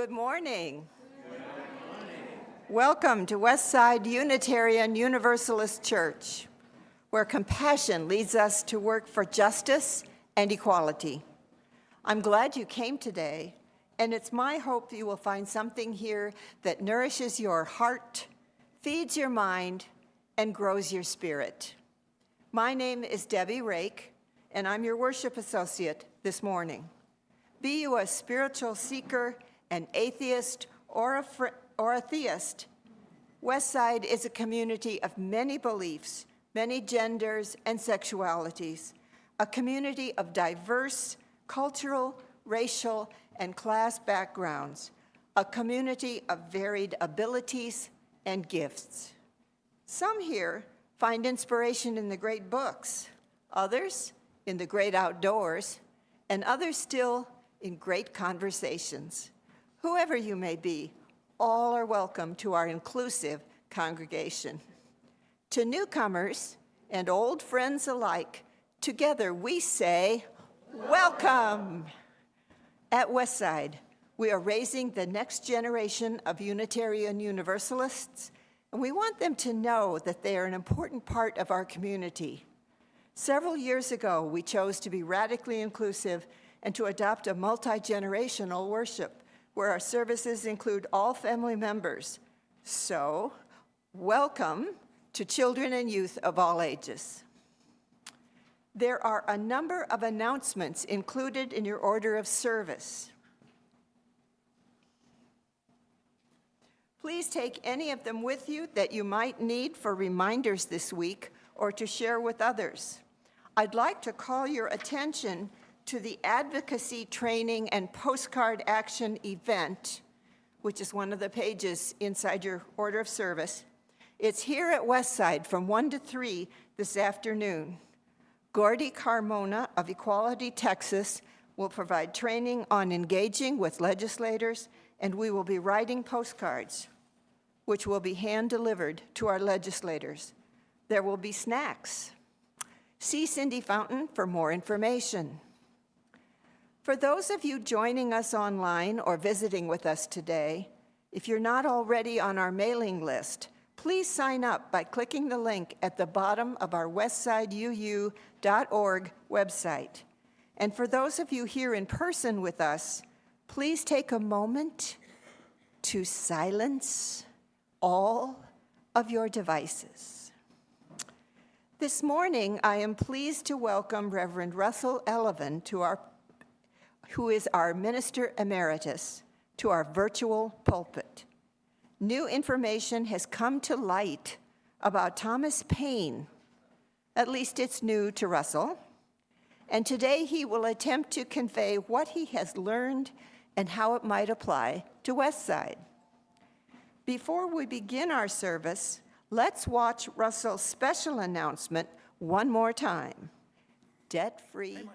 Good morning. Welcome to Westside Unitarian Universalist Church, where compassion leads us to work for justice and equality. I'm glad you came today, and it's my hope you will find something here that nourishes your heart, feeds your mind, and grows your spirit. My name is Debbie Rake, and I'm your worship associate this morning. Be you a spiritual seeker, an atheist, or a theist, Westside is a community of many beliefs, many genders and sexualities, a community of diverse cultural, racial, and class backgrounds, a community of varied abilities and gifts. Some here find inspiration in the great books, others in the great outdoors, and others still in great conversations. Whoever you may be, all are welcome to our inclusive congregation. To newcomers and old friends alike, together we say, welcome. At Westside, we are raising the next generation of Unitarian Universalists, and we want them to know that they are an important part of our community. Several years ago, we chose to be radically inclusive and to adopt a multi-generational worship where our services include all family members. So, welcome to children and youth of all ages. There are a number of announcements included in your order of service. Please take any of them with you that you might need for reminders this week or to share with others. I'd like to call your attention to the Advocacy Training and Postcard Action event, which is one of the pages inside your order of service. It's here at Westside from 1 to 3 this afternoon. Gordy Carmona of Equality, Texas, will provide training on engaging with legislators, and we will be writing postcards, which will be hand-delivered to our legislators. There will be snacks. See Cindy Fountain for more information. For those of you joining us online or visiting with us today, if you're not already on our mailing list, please sign up by clicking the link at the bottom of our westsideu.org website. And for those of you here in person with us, please take a moment to silence all of your devices. This morning, I am pleased to welcome Reverend Russell Elleven, who is our Minister Emeritus, to our virtual pulpit. New information has come to light about Thomas Paine. At least it's new to Russell. And today he will attempt to convey what he has learned and how it might apply to Westside. Before we begin our service, let's watch Russell's special announcement one more time. Debt-free.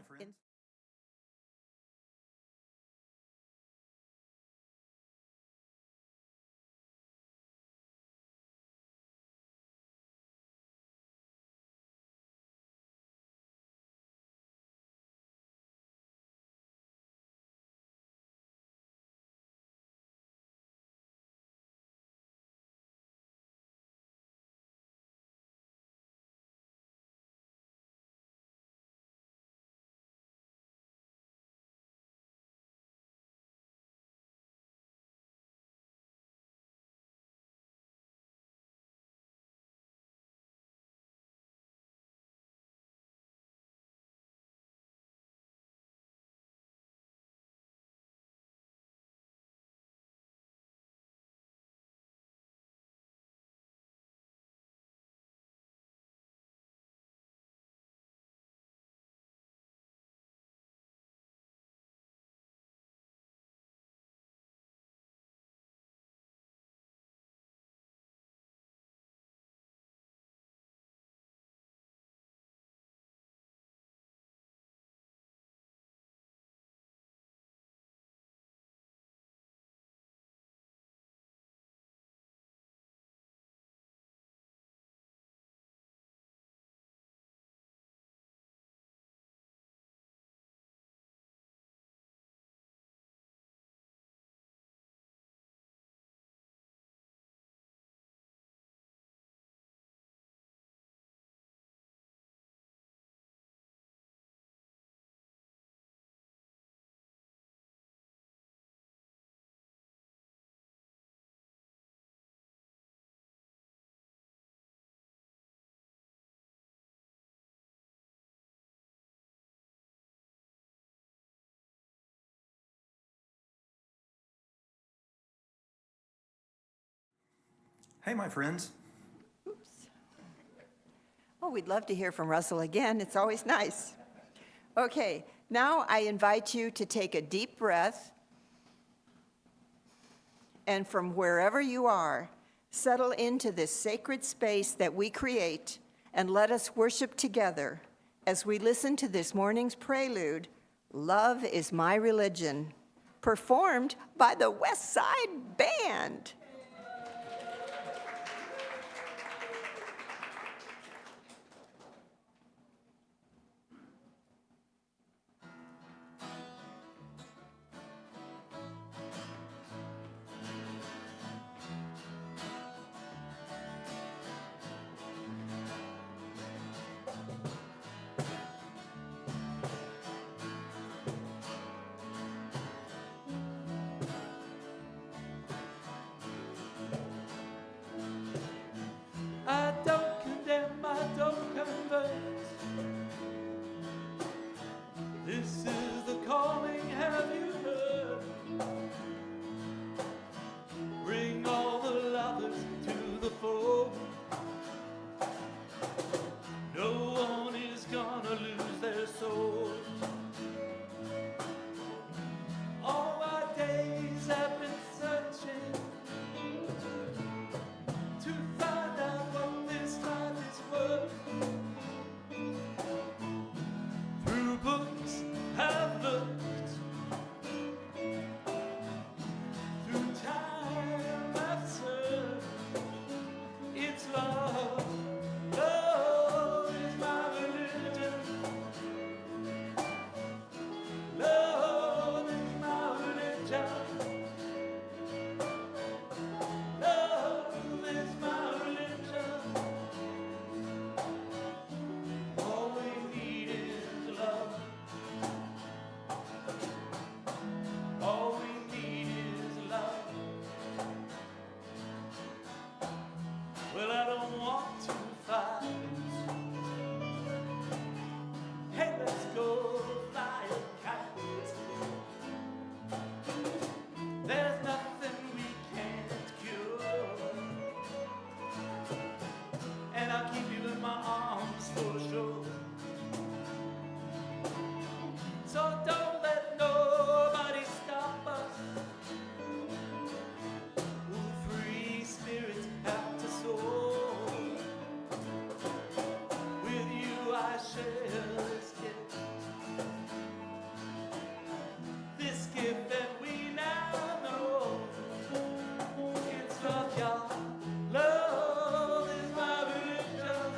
Hey, my friends. Oops. Oh, we'd love to hear from Russell again. It's always nice. Okay, now I invite you to take a deep breath, and from wherever you are, settle into this sacred space that we create, and let us worship together as we listen to this morning's prelude, Love is My Religion, performed by the Westside Band. I don't condemn, I don't convert. This is the calling, have you heard? Bring all the lovers to the fold. No one is gonna lose their soul. All my days have been searching to find out what this life is worth. Through books I've looked, through time I've served. It's love, love is my religion. Love is my religion. Love is my religion. All we need is love. All we need is love. Well, I don't want to fight. Hey, let's go fly a kite. There's nothing we can't cure, and I'll keep you in my arms for sure. So don't let nobody stop us. Ooh, free spirits have to soar. With you I share this gift that we now know. It's love, y'all. Love is my religion.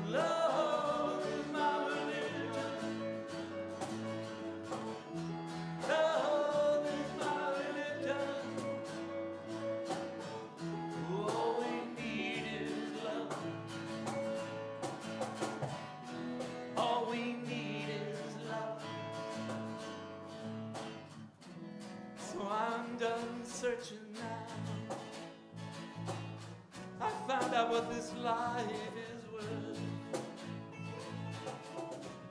Love is my religion. Love is my religion. All we need is love. All we need is love. So I'm done searching now. I found out what this life is worth.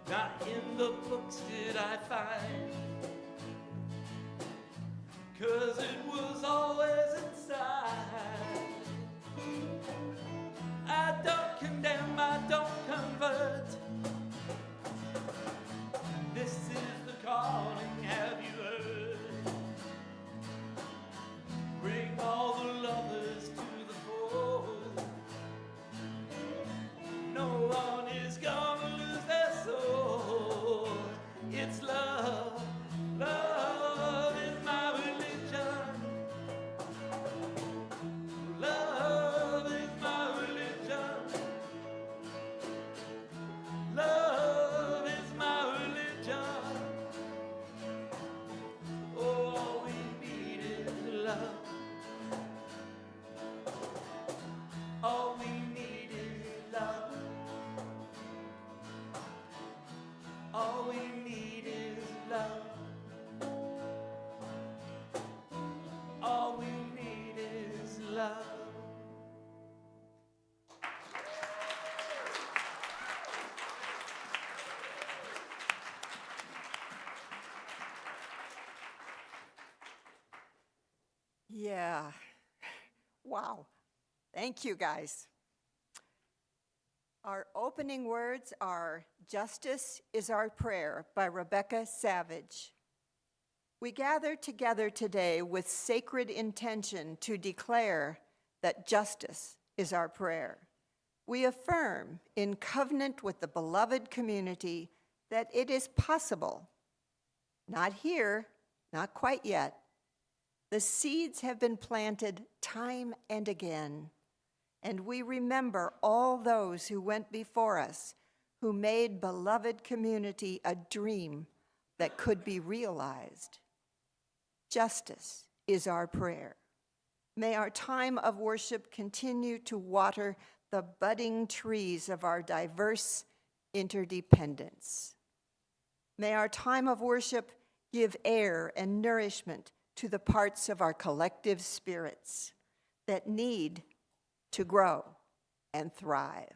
Not in the books did I find, 'cause it was always inside. I don't condemn, I don't convert. This is the calling, have you heard? Bring all the lovers to the fold. No one is gonna lose their soul. It's love, love is my religion. Love is my religion. Love is my religion. Oh, all we need is love. All we need is love. All we need is love. All we need is love. Yeah, Wow. Thank you, guys. Our opening words are Justice is Our Prayer by Rebecca Savage. We gather together today with sacred intention to declare that justice is our prayer. We affirm in covenant with the beloved community that it is possible. Not here, not quite yet. The seeds have been planted time and again, and we remember all those who went before us, who made beloved community a dream that could be realized. Justice is our prayer. May our time of worship continue to water the budding trees of our diverse interdependence. May our time of worship give air and nourishment to the parts of our collective spirits that need to grow and thrive,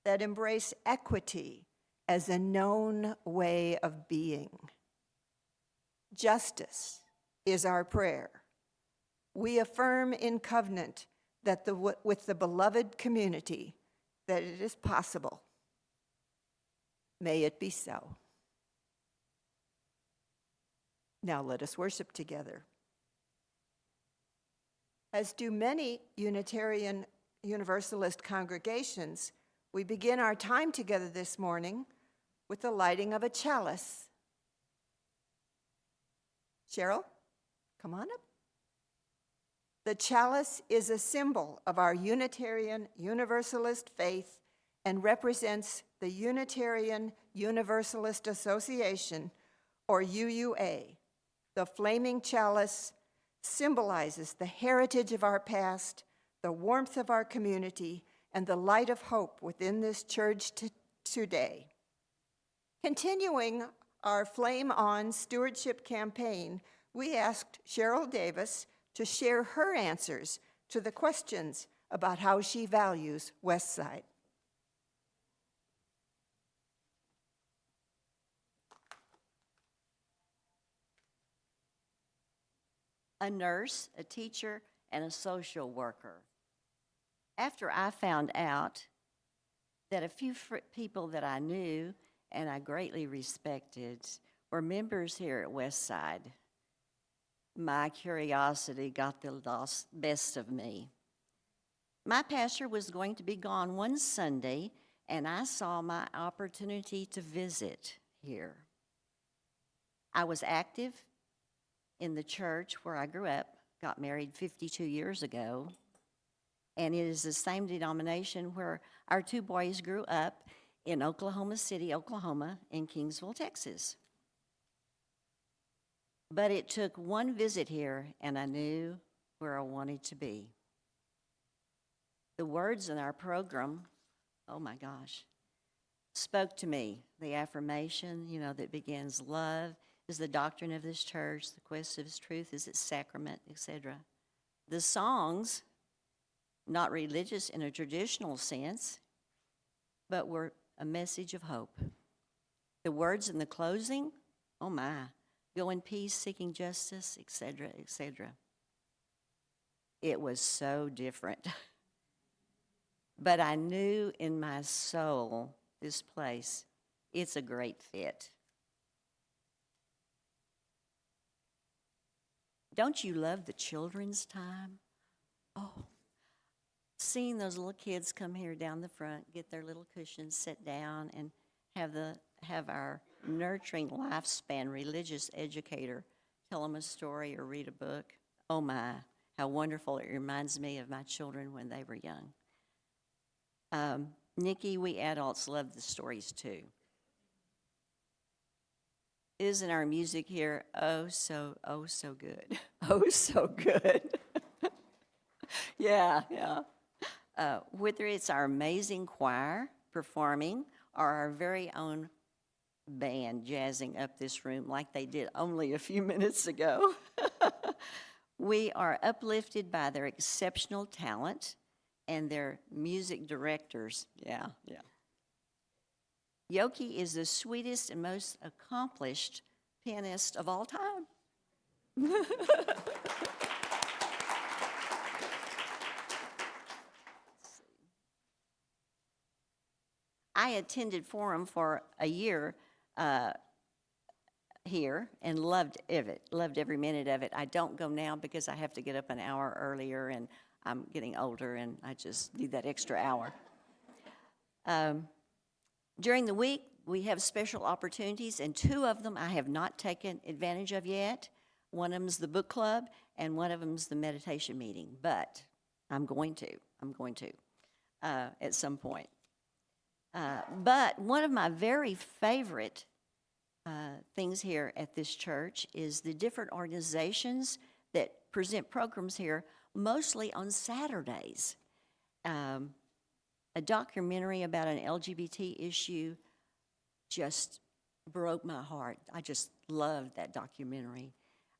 that embrace equity as a known way of being. Justice is our prayer. We affirm in covenant that with the beloved community that it is possible. May it be so. Now let us worship together. As do many Unitarian Universalist congregations, we begin our time together this morning with the lighting of a chalice. Cheryl, come on up. The chalice is a symbol of our Unitarian Universalist faith and represents the Unitarian Universalist Association, or UUA. The flaming chalice symbolizes the heritage of our past, the warmth of our community, and the light of hope within this church today. Continuing our Flame On stewardship campaign, we asked Cheryl Davis to share her answers to the questions about how she values Westside. A nurse, a teacher, and a social worker. After I found out that a few people that I knew and I greatly respected were members here at Westside, my curiosity got the best of me. My pastor was going to be gone one Sunday, and I saw my opportunity to visit here. I was active in the church where I grew up, got married 52 years ago, and it is the same denomination where our two boys grew up in Oklahoma City, Oklahoma, and Kingsville, Texas. But it took one visit here, and I knew where I wanted to be. The words in our program, oh my gosh, spoke to me. The affirmation, that begins, love is the doctrine of this church, the quest of its truth is its sacrament, etc. The songs, not religious in a traditional sense, but were a message of hope. The words in the closing, oh my, go in peace, seeking justice, etc., etc. It was so different. But I knew in my soul, this place, it's a great fit. Don't you love the children's time? Oh, seeing those little kids come here down the front, get their little cushions, sit down, and have our nurturing lifespan religious educator tell them a story or read a book. Oh my, how wonderful. It reminds me of my children when they were young. Nikki, we adults love the stories too. Isn't our music here oh so good? Oh, so good. Yeah. Whether it's our amazing choir performing or our very own band jazzing up this room like they did only a few minutes ago, we are uplifted by their exceptional talent and their music directors. Yeah. Yoki is the sweetest and most accomplished pianist of all time. I attended Forum for a year here and loved it, loved every minute of it. I don't go now because I have to get up an hour earlier, and I'm getting older, and I just need that extra hour. During the week, we have special opportunities, and 2 of them I have not taken advantage of yet. One of them's the book club, and one of them's the meditation meeting, but I'm going to at some point. But one of my very favorite things here at this church is the different organizations that present programs here, mostly on Saturdays. A documentary about an LGBT issue just broke my heart. I just loved that documentary.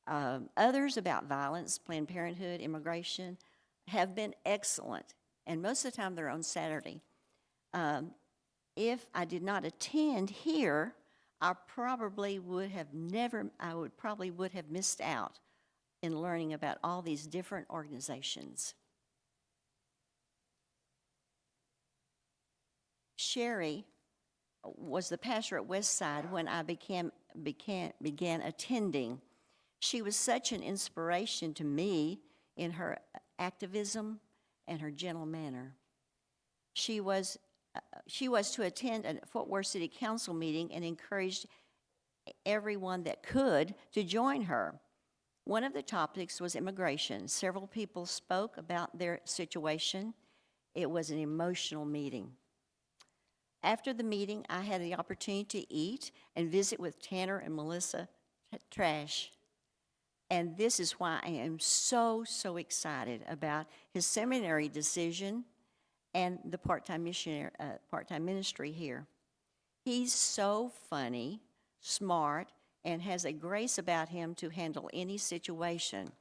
Others about violence, Planned Parenthood, immigration, have been excellent, and most of the time they're on Saturday. If I did not attend here, I probably would have missed out in learning about all these different organizations. Sherry was the pastor at Westside when I began attending. She was such an inspiration to me in her activism and her gentle manner. She was to attend a Fort Worth City Council meeting and encouraged everyone that could to join her. One of the topics was immigration. Several people spoke about their situation. It was an emotional meeting. After the meeting, I had the opportunity to eat and visit with Tanner and Melissa Trash. And this is why I am so excited about his seminary decision and the part-time ministry here. He's so funny, smart, and has a grace about him to handle any situation.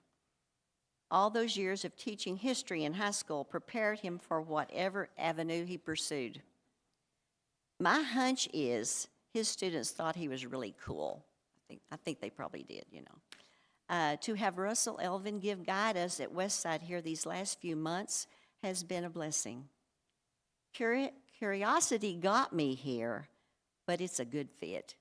All those years of teaching history in high school prepared him for whatever avenue he pursued. My hunch is his students thought he was really cool. I think they probably did, you know. To have Russell Elleven guide us at Westside here these last few months has been a blessing. Curiosity got me here, but it's a good fit.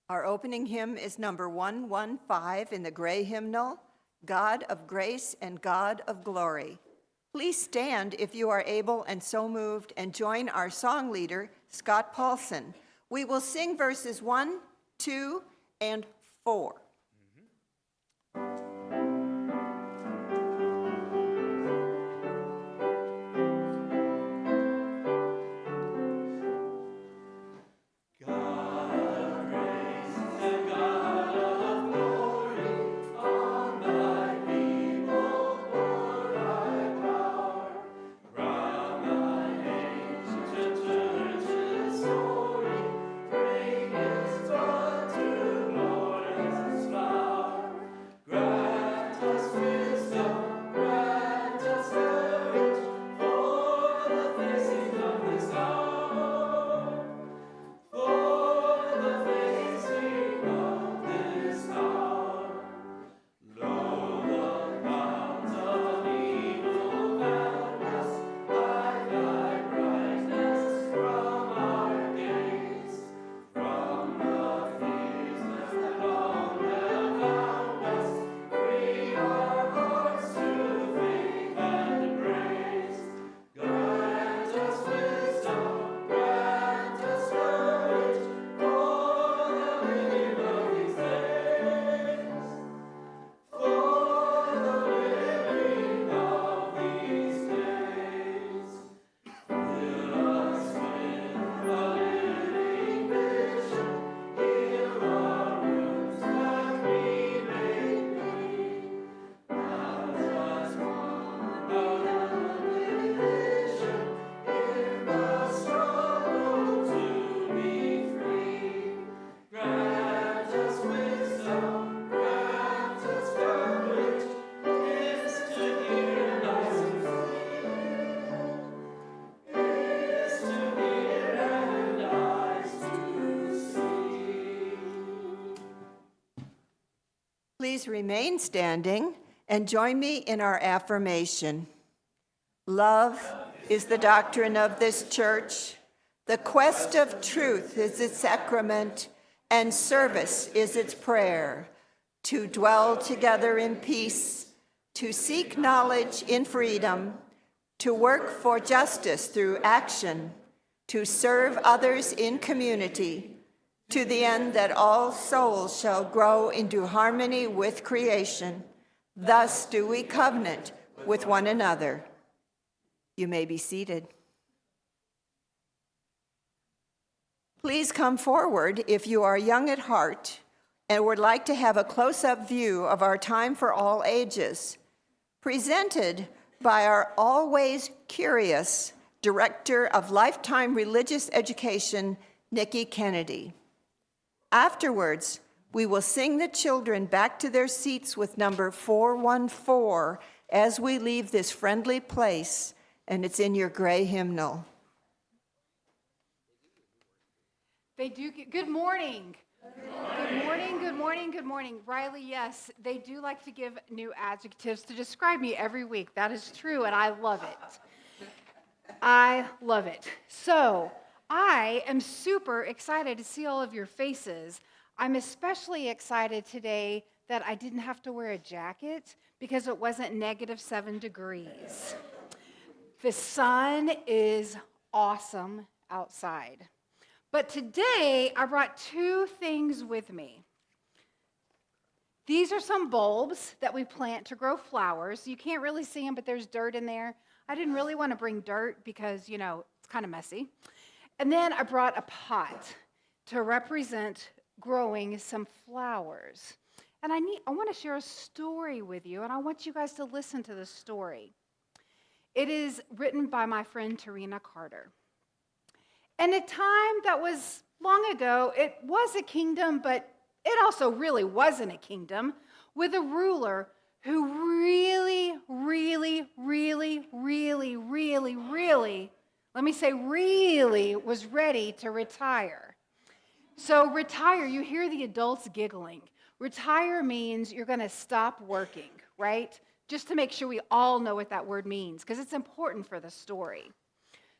Our opening hymn is number 115 in the gray hymnal, God of Grace and God of Glory. Please stand if you are able and so moved and join our song leader, Scott Paulson. We will sing verses 1, 2, and 4. Story, bring his thought to glorious Please remain standing and join me in our affirmation. Love is the doctrine of this church. The quest of truth is its sacrament, and service is its prayer. To dwell together in peace, to seek knowledge in freedom, to work for justice through action, to serve others in community, to the end that all souls shall grow into harmony with creation. Thus do we covenant with one another. You may be seated. Please come forward if you are young at heart and would like to have a close-up view of our Time for All Ages, presented by our always curious Director of Lifetime Religious Education, Nikki Kennedy. Afterwards, we will sing the children back to their seats with number 414 as we leave this friendly place, and it's in your gray hymnal. They do. Good morning. Good morning, good morning, good morning. Riley, yes, they do like to give new adjectives to describe me every week. That is true, and I love it. I love it. So, I am super excited to see all of your faces. I'm especially excited today that I didn't have to wear a jacket because it wasn't -7 degrees. The sun is awesome outside. But today, I brought two things with me. These are some bulbs that we plant to grow flowers. You can't really see them, but there's dirt in there. I didn't really want to bring dirt because, it's kind of messy. And then I brought a pot to represent growing some flowers. And I want to share a story with you, and I want you guys to listen to this story. It is written by my friend Tarina Carter. In a time that was long ago, it was a kingdom, but it also really wasn't a kingdom, with a ruler who really, let me say really, was ready to retire. So retire, you hear the adults giggling. Retire means you're going to stop working, right? Just to make sure we all know what that word means, because it's important for the story.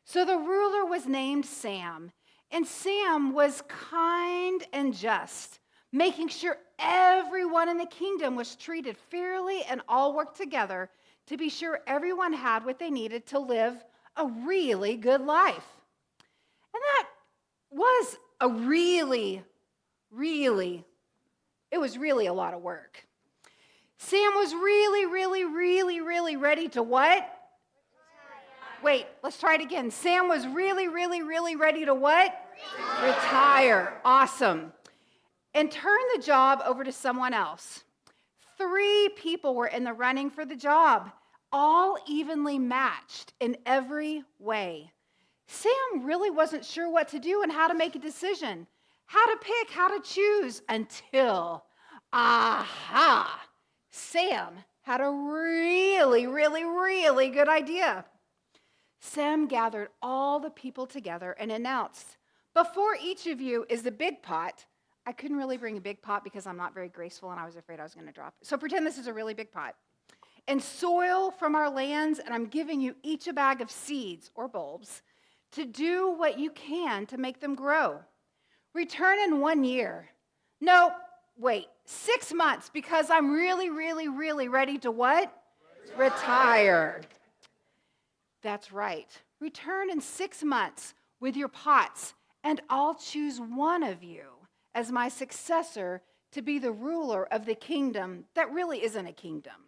So the ruler was named Sam, and Sam was kind and just, making sure everyone in the kingdom was treated fairly and all worked together to be sure everyone had what they needed to live a really good life. And that was it was really a lot of work. Sam was really ready to what? Wait, let's try it again. Sam was really ready to what? Retire. Awesome. And turn the job over to someone else. 3 people were in the running for the job, all evenly matched in every way. Sam really wasn't sure what to do and how to make a decision, how to pick, how to choose, until, Sam had a really good idea. Sam gathered all the people together and announced, before each of you is the big pot. I couldn't really bring a big pot because I'm not very graceful and I was afraid I was going to drop it. So pretend this is a really big pot. And soil from our lands, and I'm giving you each a bag of seeds or bulbs to do what you can to make them grow. Return in 1 year. No, wait, 6 months, because I'm really ready to what? Retire. That's right. Return in 6 months with your pots, and I'll choose one of you as my successor to be the ruler of the kingdom that really isn't a kingdom.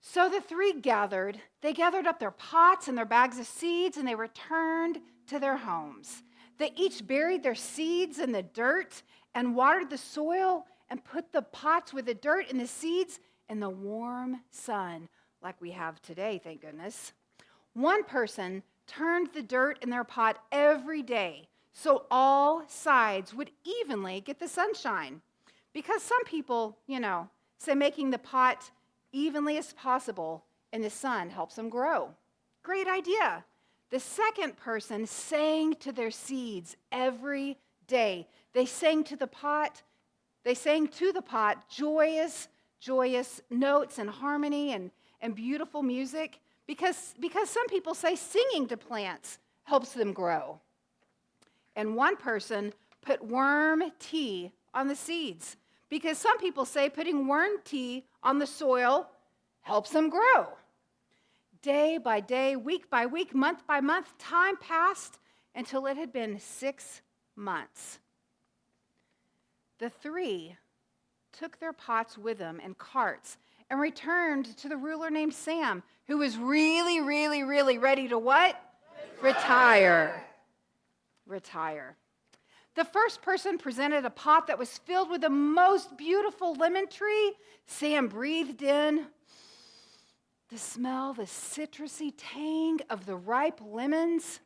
So the 3 gathered. They gathered up their pots and their bags of seeds, and they returned to their homes. They each buried their seeds in the dirt and watered the soil and put the pots with the dirt and the seeds in the warm sun, like we have today, thank goodness. One person turned the dirt in their pot every day so all sides would evenly get the sunshine. Because some people, say making the pot evenly as possible in the sun helps them grow. Great idea. The second person sang to their seeds every day. They sang to the pot They sang to the pot joyous, joyous notes and harmony and beautiful music because some people say singing to plants helps them grow. And one person put worm tea on the seeds because some people say putting worm tea on the soil helps them grow. Day by day, week by week, month by month, time passed until it had been 6 months. The three took their pots with them in carts and returned to the ruler named Sam, who was really, really, really ready to what? Retire. Retire. The first person presented a pot that was filled with the most beautiful lemon tree. Sam breathed in the smell, the citrusy tang of the ripe lemons.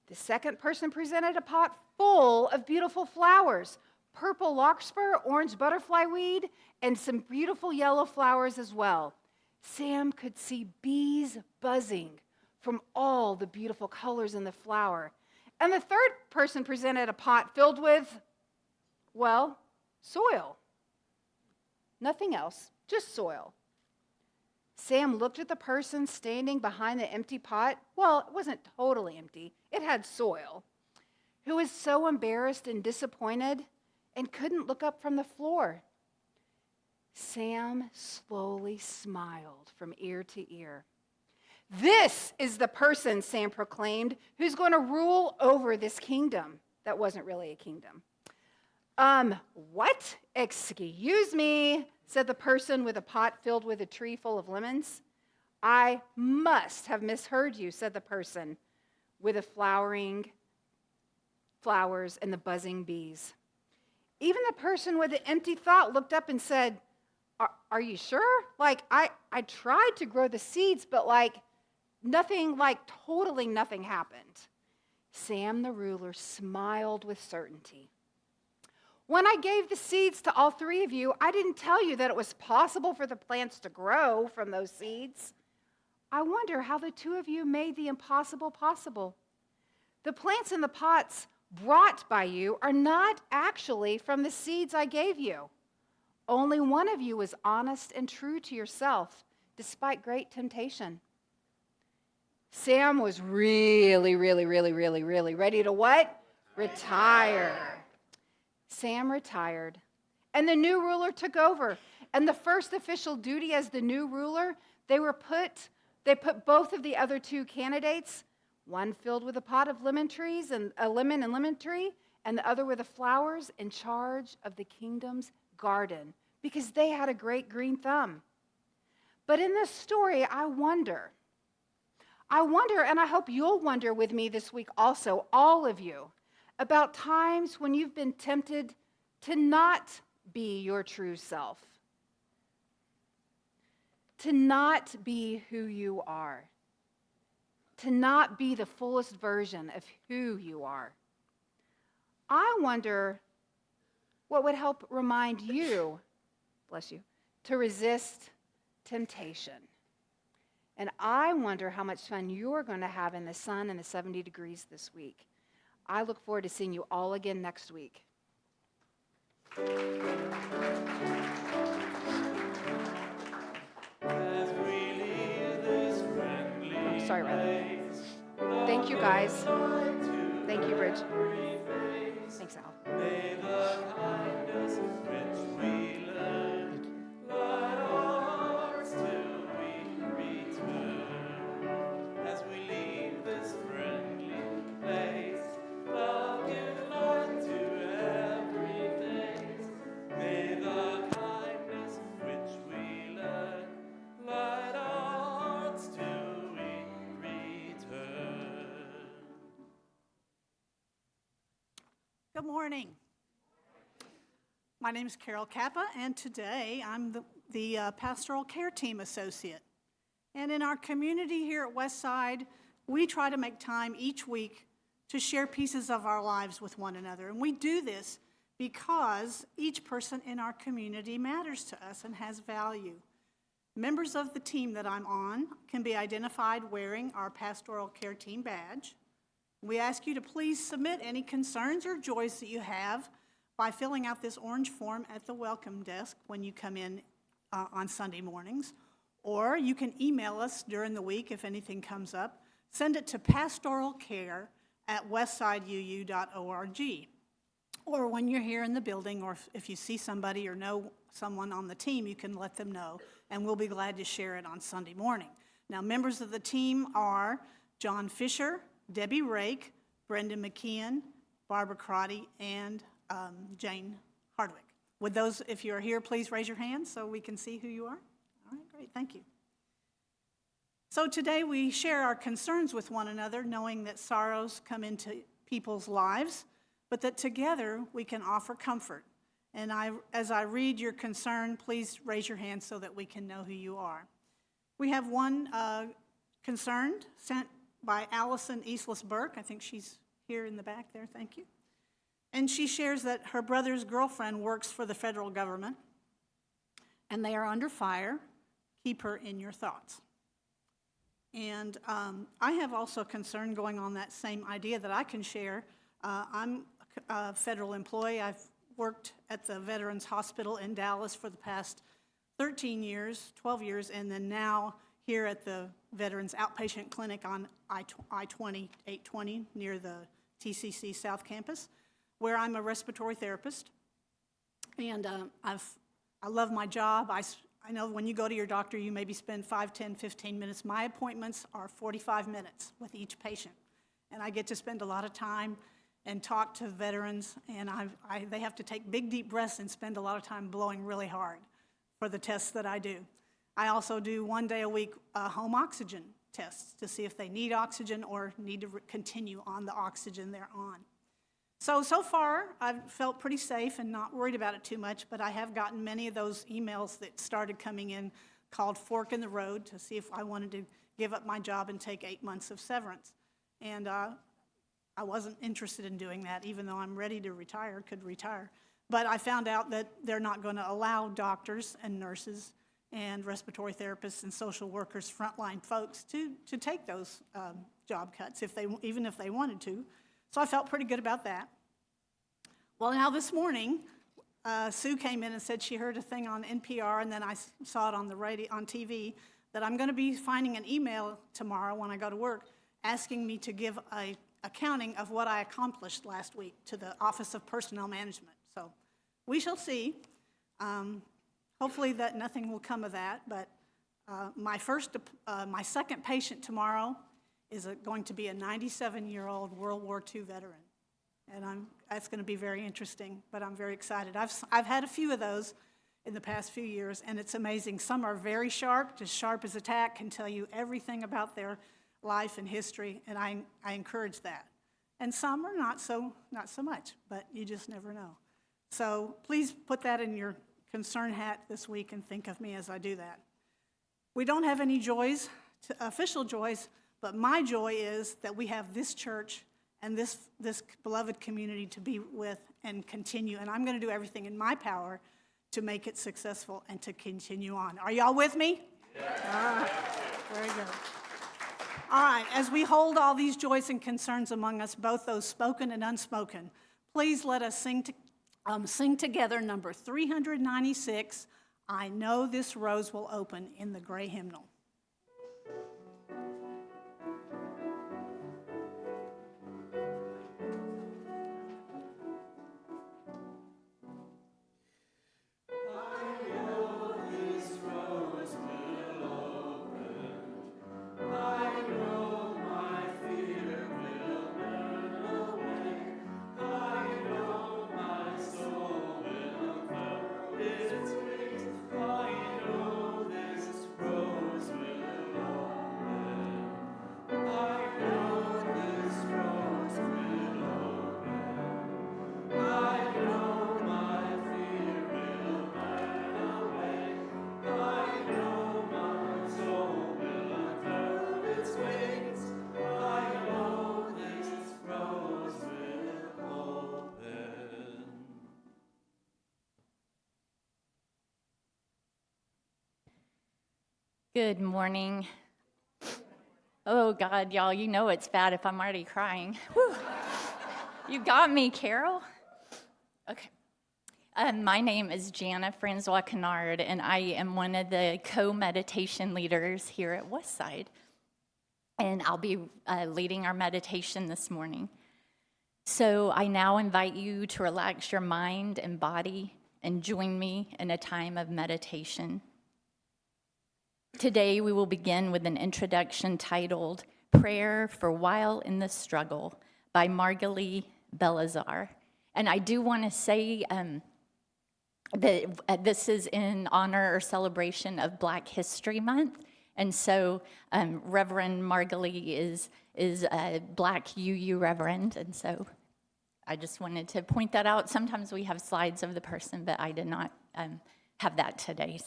The second person presented a pot full of beautiful flowers, purple larkspur, orange butterfly weed, and some beautiful yellow flowers as well. Sam could see bees buzzing from all the beautiful colors in the flower. And the third person presented a pot filled with, well, soil. Nothing else, just soil. Sam looked at the person standing behind the empty pot. Well, it wasn't totally empty. It had soil. Who was so embarrassed and disappointed and couldn't look up from the floor. Sam slowly smiled from ear to ear. This is the person, Sam proclaimed, who's going to rule over this kingdom. That wasn't really a kingdom. What? Excuse me, said the person with a pot filled with a tree full of lemons. I must have misheard you, said the person with the flowers and the buzzing bees. Even the person with the empty thought looked up and said, are you sure? I tried to grow the seeds, but totally nothing happened. Sam the ruler smiled with certainty. When I gave the seeds to all three of you, I didn't tell you that it was possible for the plants to grow from those seeds. I wonder how the two of you made the impossible possible. The plants in the pots brought by you are not actually from the seeds I gave you. Only one of you was honest and true to yourself, despite great temptation. Sam was really, really, really, really, really ready to what? Retire. Sam retired, and the new ruler took over. And the first official duty as the new ruler, they put both of the other two candidates, one filled with a pot of lemon trees and a lemon and lemon tree, and the other with the flowers, in charge of the kingdom's garden, because they had a great green thumb. But in this story, I wonder, and I hope you'll wonder with me this week also, all of you, about times when you've been tempted to not be your true self, to not be who you are, to not be the fullest version of who you are. I wonder what would help remind you, bless you, to resist temptation. And I wonder how much fun you're going to have in the sun and the 70 degrees this week. I look forward to seeing you all again next week. As we leave this friendly Sorry, Riley. place, Thank you, guys. Thank you, Bridge. Thanks, Al. may the kindness which we learn light our hearts till we return. As we leave this friendly place, love gives light to every face. May the kindness which we learn light our hearts till we return. Good morning. My name is Carol Kappa, and today I'm the Pastoral Care Team Associate. And in our community here at Westside, we try to make time each week to share pieces of our lives with one another. And we do this because each person in our community matters to us and has value. Members of the team that I'm on can be identified wearing our Pastoral Care Team badge. We ask you to please submit any concerns or joys that you have by filling out this orange form at the welcome desk when you come in on Sunday mornings, or you can email us during the week if anything comes up. Send it to pastoralcare@westsideux.org. Or when you're here in the building, or if you see somebody or know someone on the team, you can let them know, and we'll be glad to share it on Sunday morning. Now, members of the team are John Fisher, Debbie Rake, Brendan McKeon, Barbara Crotty, and Jane Hardwick. Would those, if you're here, please raise your hand so we can see who you are? All right, great, thank you. So today we share our concerns with one another, knowing that sorrows come into people's lives, but that together we can offer comfort. And as I read your concern, please raise your hand so that we can know who you are. We have one concern sent by Allison Eastless Burke. I think she's here in the back there, thank you. And she shares that her brother's girlfriend works for the federal government, and they are under fire. Keep her in your thoughts. And I have also concern going on that same idea that I can share. I'm a federal employee. I've worked at the Veterans Hospital in Dallas for the past 13 years, 12 years, and then now here at the Veterans Outpatient Clinic on I-20, 820, near the TCC South Campus, where I'm a respiratory therapist. And I love my job. I know when you go to your doctor, you maybe spend 5, 10, 15 minutes. My appointments are 45 minutes with each patient. And I get to spend a lot of time and talk to veterans, and they have to take big, deep breaths and spend a lot of time blowing really hard for the tests that I do. I also do 1 day a week home oxygen tests to see if they need oxygen or need to continue on the oxygen they're on. So far, I've felt pretty safe and not worried about it too much, but I have gotten many of those emails that started coming in called Fork in the Road to see if I wanted to give up my job and take 8 months of severance. And I wasn't interested in doing that, even though I'm ready to retire, could retire. But I found out that they're not going to allow doctors and nurses and respiratory therapists and social workers, frontline folks, to take those job cuts, even if they wanted to. So I felt pretty good about that. Well, now this morning, Sue came in and said she heard a thing on NPR, and then I saw it on the radio, on TV, that I'm going to be finding an email tomorrow when I go to work asking me to give a accounting of what I accomplished last week to the Office of Personnel Management. So we shall see. Hopefully that nothing will come of that, but my second patient tomorrow is going to be a 97-year-old World War II veteran. And that's going to be very interesting, but I'm very excited. I've had a few of those in the past few years, and it's amazing. Some are very sharp, just sharp as a tack, can tell you everything about their life and history, and I encourage that. And some are not so much, but you just never know. So please put that in your concern hat this week and think of me as I do that. We don't have any joys, official joys, but my joy is that we have this church and this beloved community to be with and continue. And I'm going to do everything in my power to make it successful and to continue on. Are y'all with me? Yeah. All right. Very good. All right. As we hold all these joys and concerns among us, both those spoken and unspoken, please let us sing together number 396, I Know This Rose Will Open, in the gray hymnal. Good morning. Oh, God, y'all, you know it's bad if I'm already crying. Whew. You got me, Carol. Okay. My name is Jana Francois Kennard, and I am one of the co-meditation leaders here at Westside. And I'll be leading our meditation this morning. So I now invite you to relax your mind and body and join me in a time of meditation. Today we will begin with an introduction titled Prayer for While in the Struggle by Margalie Belazar. And I do want to say that this is in honor or celebration of Black History Month. And so Reverend Margalie is a Black UU Reverend. And so I just wanted to point that out. Sometimes we have slides of the person, but I did not have that today.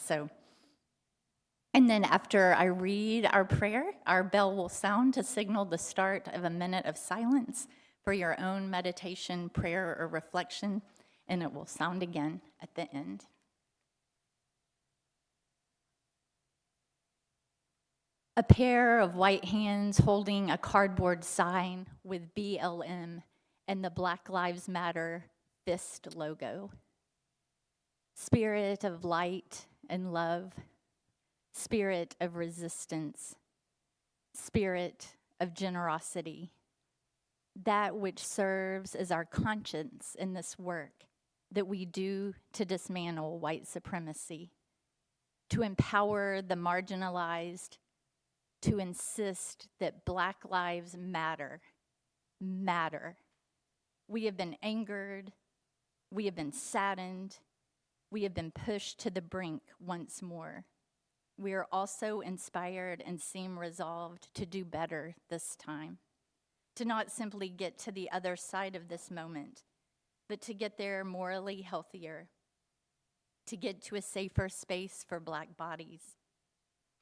And then after I read our prayer, our bell will sound to signal the start of a minute of silence for your own meditation, prayer, or reflection, and it will sound again at the end. A pair of white hands holding a cardboard sign with BLM and the Black Lives Matter fist logo. Spirit of light and love, spirit of resistance, spirit of generosity, that which serves as our conscience in this work that we do to dismantle white supremacy, to empower the marginalized, to insist that Black lives matter. We have been angered, we have been saddened, we have been pushed to the brink once more. We are also inspired and seem resolved to do better this time, to not simply get to the other side of this moment, but to get there morally healthier, to get to a safer space for Black bodies.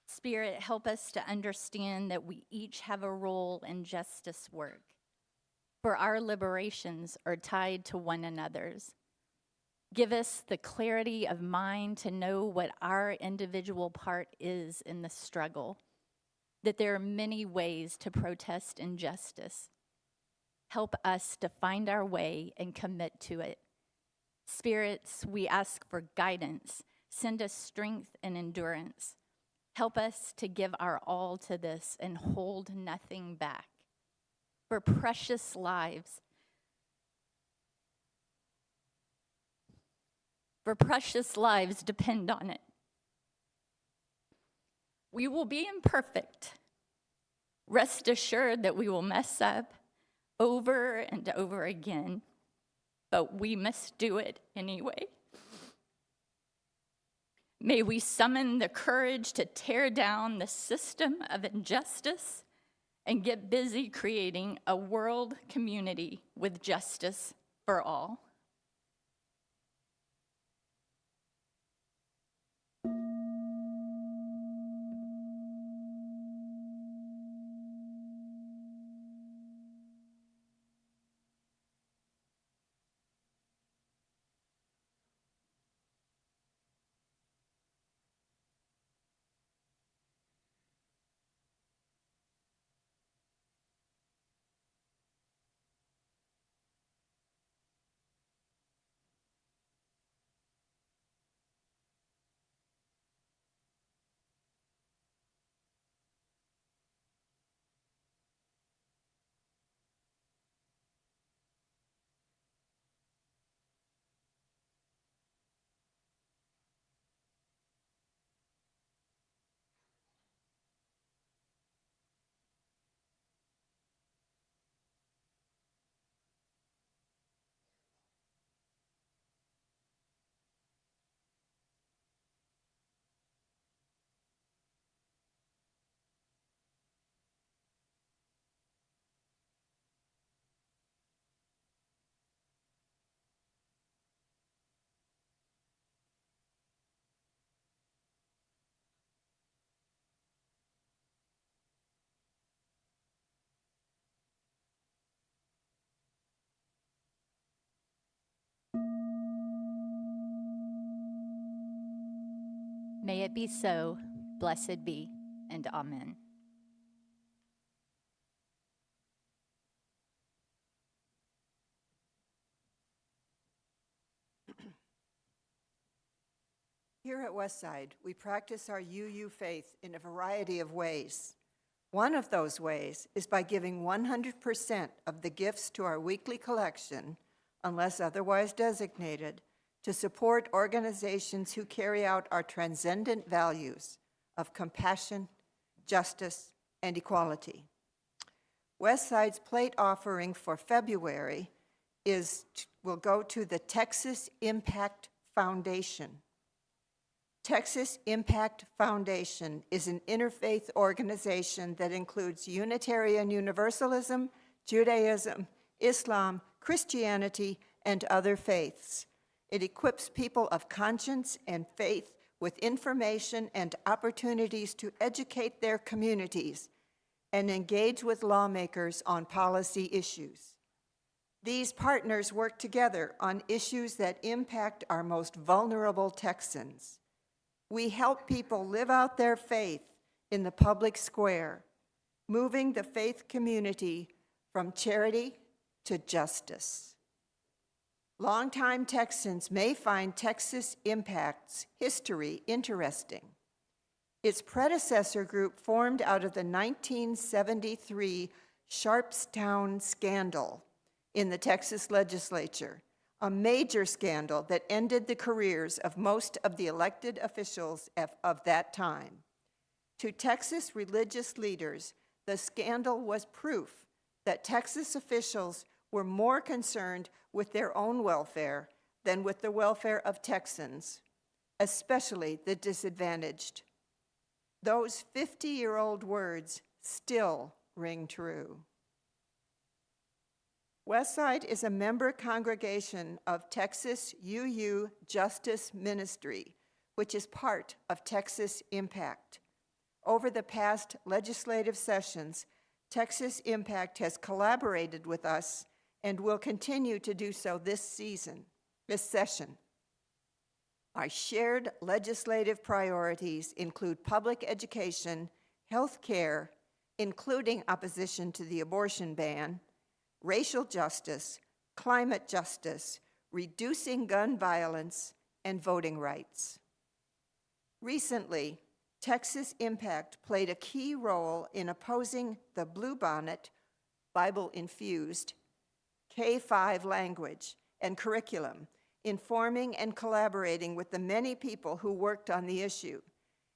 Spirit, help us to understand that we each have a role in justice work, for our liberations are tied to one another's. Give us the clarity of mind to know what our individual part is in the struggle, that there are many ways to protest injustice. Help us to find our way and commit to it. Spirits, we ask for guidance. Send us strength and endurance. Help us to give our all to this and hold nothing back. For precious lives depend on it. We will be imperfect. Rest assured that we will mess up over and over again, but we must do it anyway. May we summon the courage to tear down the system of injustice and get busy creating a world community with justice for all. May it be so, blessed be, and amen. Here at Westside, we practice our UU faith in a variety of ways. One of those ways is by giving 100% of the gifts to our weekly collection, unless otherwise designated, to support organizations who carry out our transcendent values of compassion, justice, and equality. Westside's plate offering for February will go to the Texas Impact Foundation. Texas Impact Foundation is an interfaith organization that includes Unitarian Universalism, Judaism, Islam, Christianity, and other faiths. It equips people of conscience and faith with information and opportunities to educate their communities and engage with lawmakers on policy issues. These partners work together on issues that impact our most vulnerable Texans. We help people live out their faith in the public square, moving the faith community from charity to justice. Longtime Texans may find Texas Impact's history interesting. Its predecessor group formed out of the 1973 Sharpstown scandal in the Texas legislature, a major scandal that ended the careers of most of the elected officials of that time. To Texas religious leaders, the scandal was proof that Texas officials were more concerned with their own welfare than with the welfare of Texans, especially the disadvantaged. Those 50-year-old words still ring true. Westside is a member congregation of Texas UU Justice Ministry, which is part of Texas Impact. Over the past legislative sessions, Texas Impact has collaborated with us and will continue to do so this session. Our shared legislative priorities include public education, health care, including opposition to the abortion ban, racial justice, climate justice, reducing gun violence, and voting rights. Recently, Texas Impact played a key role in opposing the Bluebonnet, Bible-infused, K-5 language and curriculum, informing and collaborating with the many people who worked on the issue.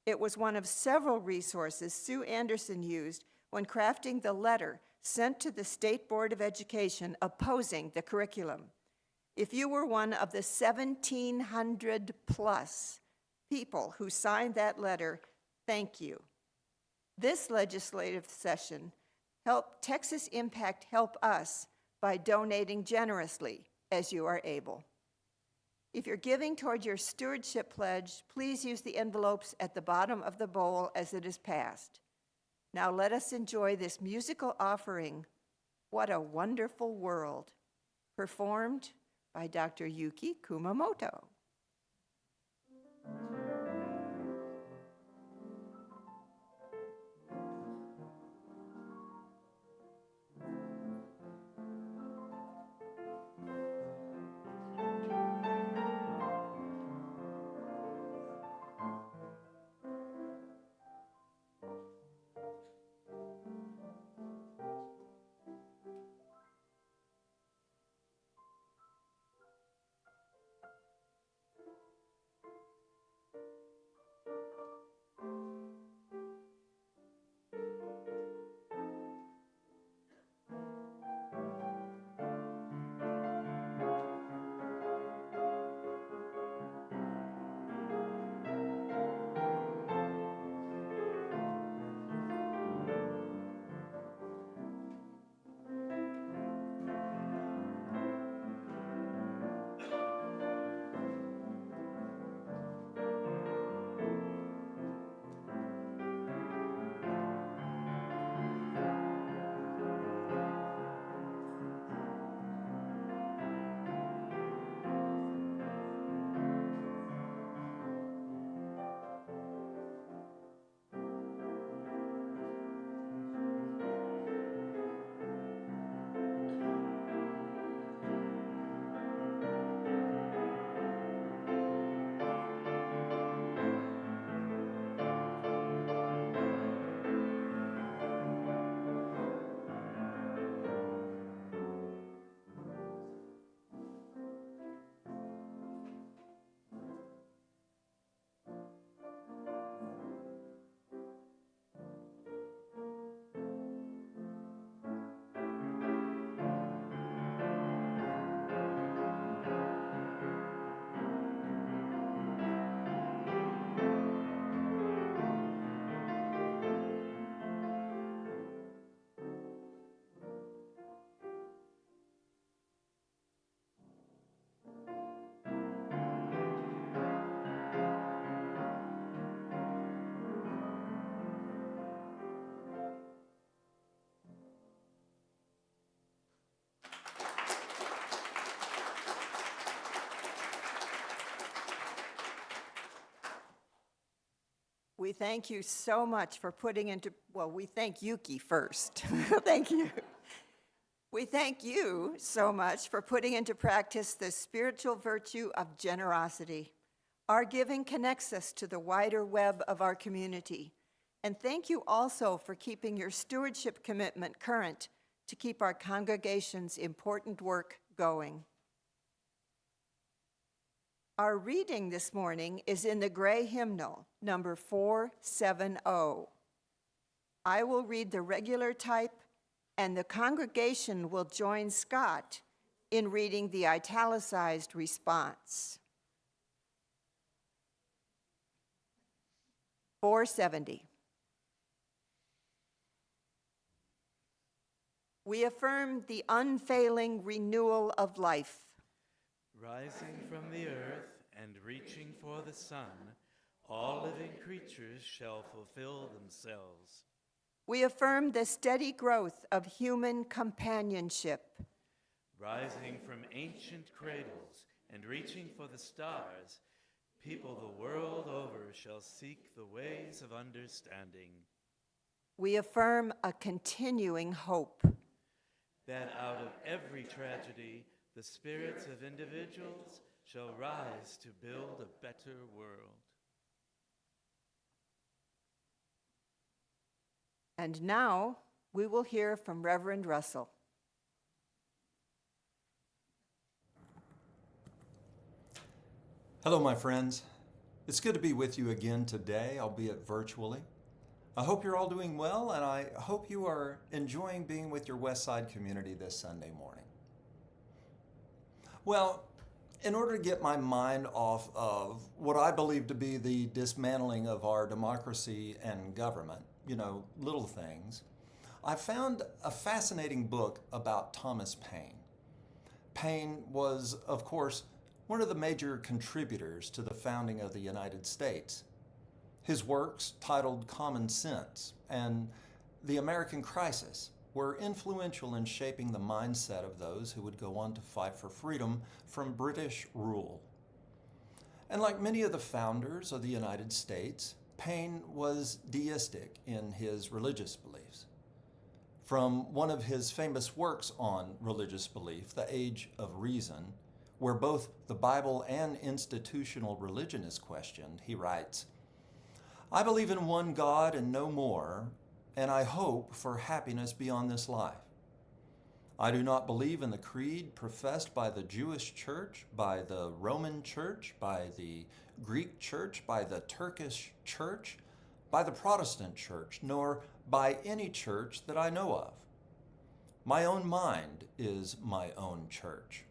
It was one of several resources Sue Anderson used when crafting the letter sent to the State Board of Education opposing the curriculum. If you were one of the 1,700 plus people who signed that letter, thank you. This legislative session helped Texas Impact help us by donating generously as you are able. If you're giving toward your stewardship pledge, please use the envelopes at the bottom of the bowl as it is passed. Now let us enjoy this musical offering, What a Wonderful World, performed by Dr. Yuki Kumamoto. We thank you so much for putting into, well, we thank Yuki first. Thank you. We thank you so much for putting into practice the spiritual virtue of generosity. Our giving connects us to the wider web of our community. And thank you also for keeping your stewardship commitment current to keep our congregation's important work going. Our reading this morning is in the Gray Hymnal, number 470. I will read the regular type, and the congregation will join Scott in reading the italicized response. 470. We affirm the unfailing renewal of life. Rising from the earth and reaching for the sun, all living creatures shall fulfill themselves. We affirm the steady growth of human companionship. Rising from ancient cradles and reaching for the stars, people the world over shall seek the ways of understanding. We affirm a continuing hope. That out of every tragedy, the spirits of individuals shall rise to build a better world. And now we will hear from Reverend Russell. Hello, my friends. It's good to be with you again today, albeit virtually. I hope you're all doing well, and I hope you are enjoying being with your Westside community this Sunday morning. Well, in order to get my mind off of what I believe to be the dismantling of our democracy and government, little things, I found a fascinating book about Thomas Paine. Paine was, of course, one of the major contributors to the founding of the United States. His works, titled Common Sense and The American Crisis, were influential in shaping the mindset of those who would go on to fight for freedom from British rule. And like many of the founders of the United States, Paine was deistic in his religious beliefs. From one of his famous works on religious belief, The Age of Reason, where both the Bible and institutional religion is questioned, he writes, "I believe in one God and no more, and I hope for happiness beyond this life. I do not believe in the creed professed by the Jewish church, by the Roman church, by the Greek church, by the Turkish church, by the Protestant church, nor by any church that I know of. My own mind is my own church.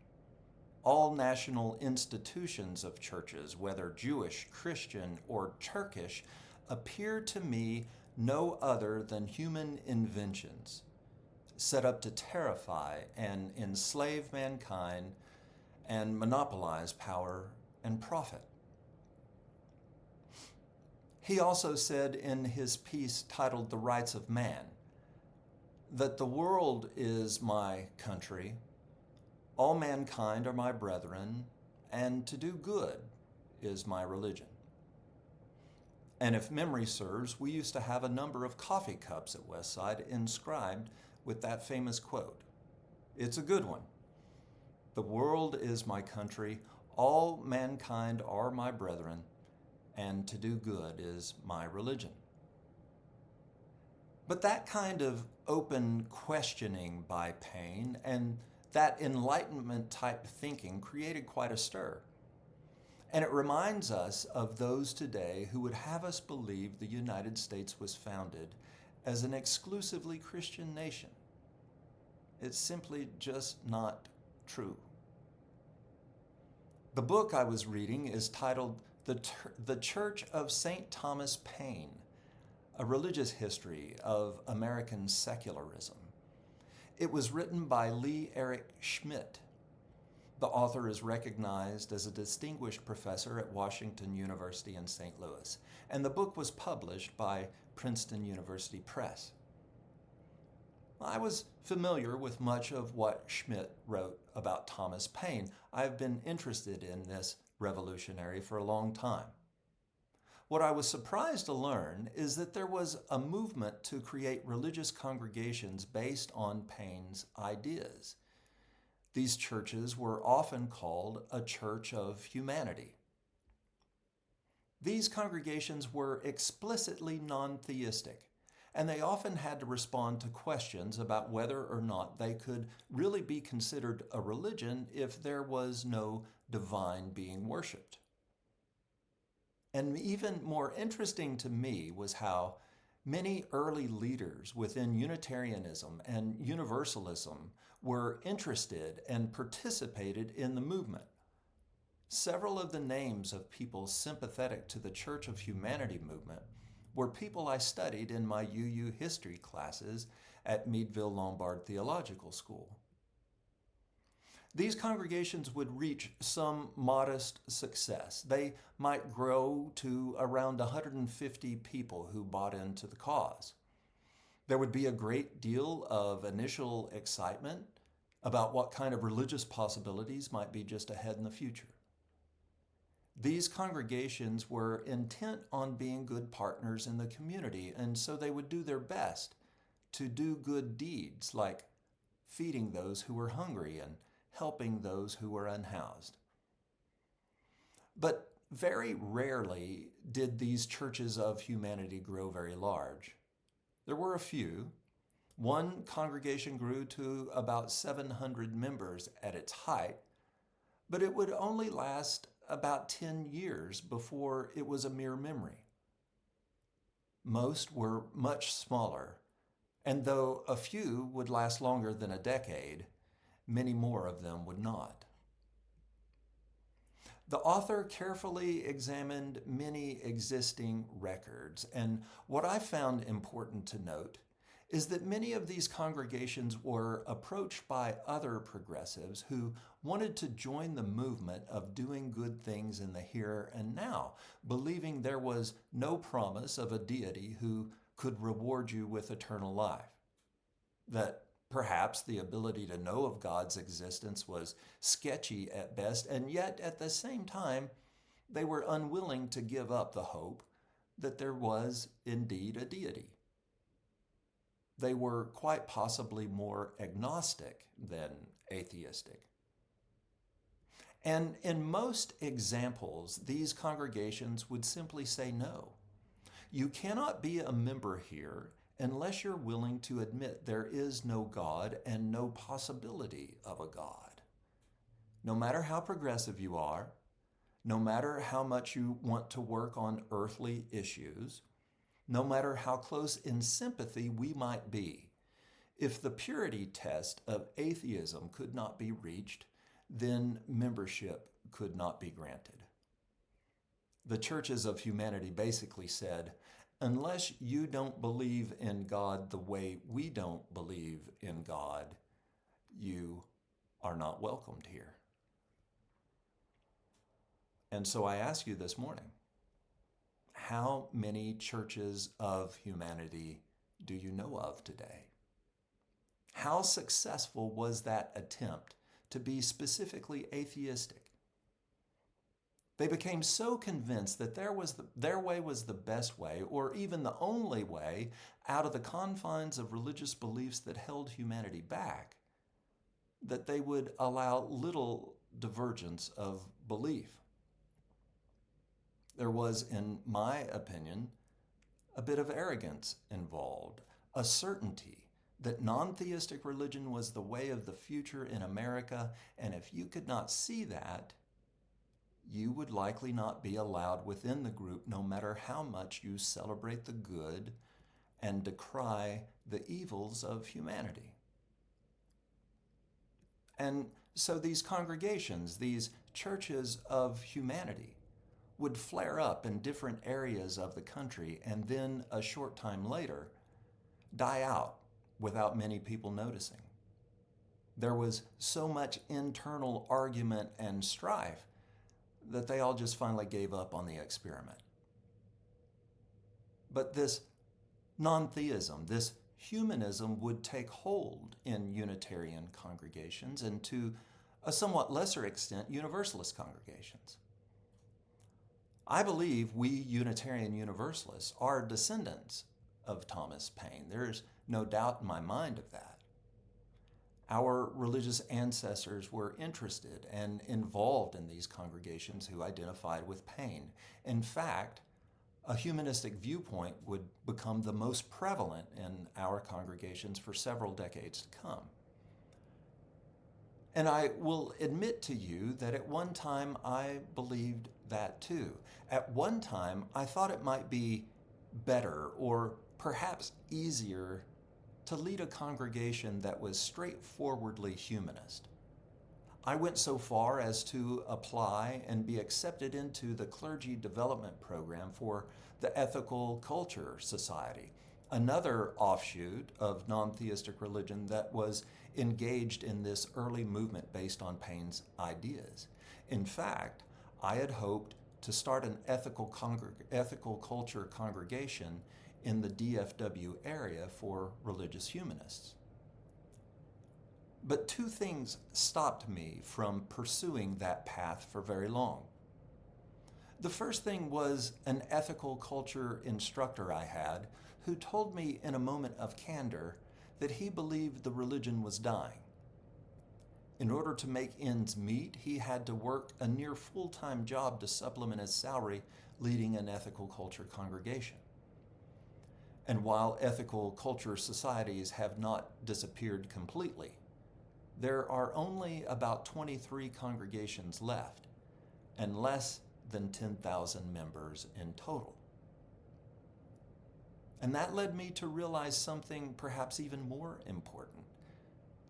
All national institutions of churches, whether Jewish, Christian, or Turkish, appear to me no other than human inventions set up to terrify and enslave mankind and monopolize power and profit." He also said in his piece titled The Rights of Man that the world is my country, all mankind are my brethren, and to do good is my religion. And if memory serves, we used to have a number of coffee cups at Westside inscribed with that famous quote. It's a good one. The world is my country, all mankind are my brethren, and to do good is my religion. But that kind of open questioning by Paine and that Enlightenment type thinking created quite a stir. And it reminds us of those today who would have us believe the United States was founded as an exclusively Christian nation. It's simply just not true. The book I was reading is titled The Church of St. Thomas Paine, A Religious History of American Secularism. It was written by Lee Eric Schmidt. The author is recognized as a distinguished professor at Washington University in St. Louis, and the book was published by Princeton University Press. I was familiar with much of what Schmidt wrote about Thomas Paine. I've been interested in this revolutionary for a long time. what I was surprised to learn is that there was a movement to create religious congregations based on Paine's ideas. These churches were often called a church of humanity. These congregations were explicitly non-theistic, and they often had to respond to questions about whether or not they could really be considered a religion if there was no divine being worshipped. And even more interesting to me was how many early leaders within Unitarianism and Universalism were interested and participated in the movement. Several of the names of people sympathetic to the Church of Humanity movement were people I studied in my UU history classes at Meadville Lombard Theological School. These congregations would reach some modest success. They might grow to around 150 people who bought into the cause. There would be a great deal of initial excitement about what kind of religious possibilities might be just ahead in the future. These congregations were intent on being good partners in the community, and so they would do their best to do good deeds like feeding those who were hungry and helping those who were unhoused. But very rarely did these churches of humanity grow very large. There were a few. One congregation grew to about 700 members at its height, but it would only last about 10 years before it was a mere memory. Most were much smaller, and though a few would last longer than a decade, many more of them would not. The author carefully examined many existing records, and what I found important to note is that many of these congregations were approached by other progressives who wanted to join the movement of doing good things in the here and now, believing there was no promise of a deity who could reward you with eternal life, that perhaps the ability to know of God's existence was sketchy at best, and yet at the same time, they were unwilling to give up the hope that there was indeed a deity. They were quite possibly more agnostic than atheistic. And in most examples, these congregations would simply say no. You cannot be a member here unless you're willing to admit there is no God and no possibility of a God. No matter how progressive you are, no matter how much you want to work on earthly issues, no matter how close in sympathy we might be, if the purity test of atheism could not be reached, then membership could not be granted. The churches of humanity basically said, unless you don't believe in God the way we don't believe in God, you are not welcomed here. And so I ask you this morning, how many churches of humanity do you know of today? How successful was that attempt to be specifically atheistic? They became so convinced that their way was the best way, or even the only way, out of the confines of religious beliefs that held humanity back, that they would allow little divergence of belief. There was, in my opinion, a bit of arrogance involved, a certainty that non-theistic religion was the way of the future in America, and if you could not see that, you would likely not be allowed within the group, no matter how much you celebrate the good and decry the evils of humanity. And so these congregations, these churches of humanity, would flare up in different areas of the country and then a short time later die out without many people noticing. There was so much internal argument and strife that they all just finally gave up on the experiment. But this non-theism, this humanism would take hold in Unitarian congregations and to a somewhat lesser extent, Universalist congregations. I believe we Unitarian Universalists are descendants of Thomas Paine. There's no doubt in my mind of that. Our religious ancestors were interested and involved in these congregations who identified with Paine. In fact, a humanistic viewpoint would become the most prevalent in our congregations for several decades to come. And I will admit to you that at one time I believed that too. At one time I thought it might be better or perhaps easier to lead a congregation that was straightforwardly humanist. I went so far as to apply and be accepted into the clergy development program for the Ethical Culture Society, another offshoot of non-theistic religion that was engaged in this early movement based on Paine's ideas. In fact, I had hoped to start an ethical culture congregation in the DFW area for religious humanists. But two things stopped me from pursuing that path for very long. The first thing was an ethical culture instructor I had who told me in a moment of candor that he believed the religion was dying. In order to make ends meet, he had to work a near full-time job to supplement his salary leading an ethical culture congregation. And while ethical culture societies have not disappeared completely, there are only about 23 congregations left and less than 10,000 members in total. And that led me to realize something perhaps even more important,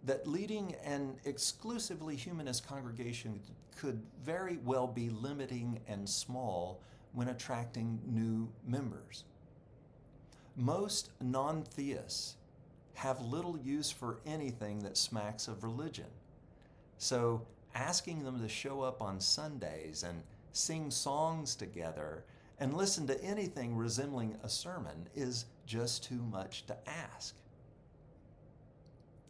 that leading an exclusively humanist congregation could very well be limiting and small when attracting new members. Most non-theists have little use for anything that smacks of religion. So asking them to show up on Sundays and sing songs together and listen to anything resembling a sermon is just too much to ask.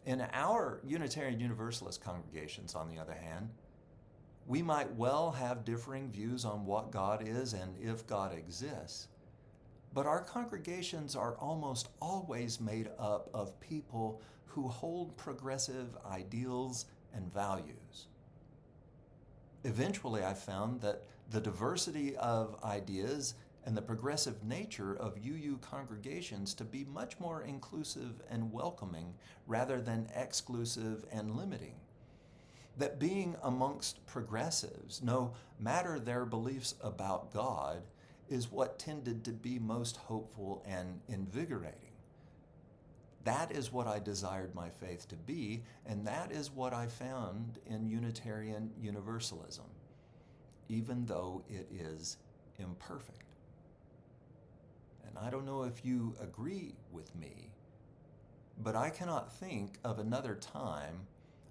In our Unitarian Universalist congregations, on the other hand, we might well have differing views on what God is and if God exists. But our congregations are almost always made up of people who hold progressive ideals and values. Eventually, I found that the diversity of ideas and the progressive nature of UU congregations to be much more inclusive and welcoming rather than exclusive and limiting. That being amongst progressives, no matter their beliefs about God, is what tended to be most hopeful and invigorating. That is what I desired my faith to be, and that is what I found in Unitarian Universalism, even though it is imperfect. And I don't know if you agree with me, but I cannot think of another time